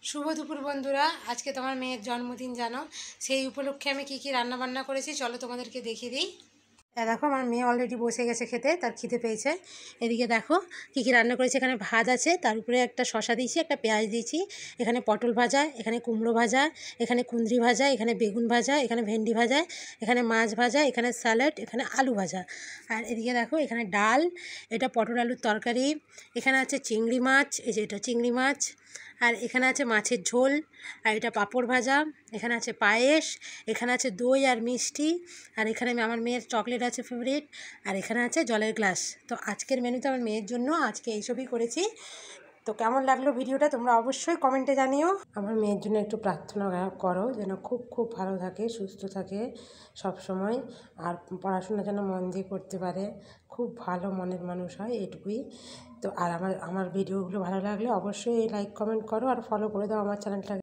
শুভ দুপুর বন্ধুরা, আজকে তোমার মেয়ের জন্মদিন জানো। সেই উপলক্ষে আমি কি কি রান্না বান্না করেছি চলো তোমাদেরকে দেখিয়ে দিই। দেখো আমার মেয়ে অলরেডি বসে গেছে খেতে, তার খিদে পেয়েছে। এদিকে দেখো কি কি রান্না করেছি। এখানে ভাত আছে, তার উপরে একটা শসা দিয়েছি, একটা পেঁয়াজ দিয়েছি। এখানে পটল ভাজা, এখানে কুমড়ো ভাজা, এখানে কুঁদরি ভাজা, এখানে বেগুন ভাজা, এখানে ভেন্ডি ভাজা, এখানে মাছ ভাজা, এখানে স্যালাড, এখানে আলু ভাজা। আর এদিকে দেখো এখানে ডাল, এটা পটল আলুর তরকারি। এখানে আছে চিংড়ি মাছ, এই যে এটা চিংড়ি মাছ। আর এখানে আছে মাছের ঝোল, আর এটা পাঁপড় ভাজা। এখানে আছে পায়েস, এখানে আছে দই আর মিষ্টি। আর এখানে আমার মেয়ের চকলেট আছে ফেভারিট। আর এখানে আছে জলের গ্লাস। তো আজকের মেনুতে আমার মেয়ের জন্য আজকে এইসবই করেছি। তো কেমন লাগলো ভিডিওটা তোমরা অবশ্যই কমেন্টে জানিও। আমার মেয়ের জন্য একটু প্রার্থনা করো যেন খুব খুব ভালো থাকে, সুস্থ থাকে সব সময়। আর পড়াশোনা যেন মন দিয়ে করতে পারে, খুব ভালো মনের মানুষ হয়, এটুকুই। তো আর আমার ভিডিওগুলো ভালো লাগলে অবশ্যই লাইক কমেন্ট করো আর ফলো করে দাও আমার চ্যানেলটাকে।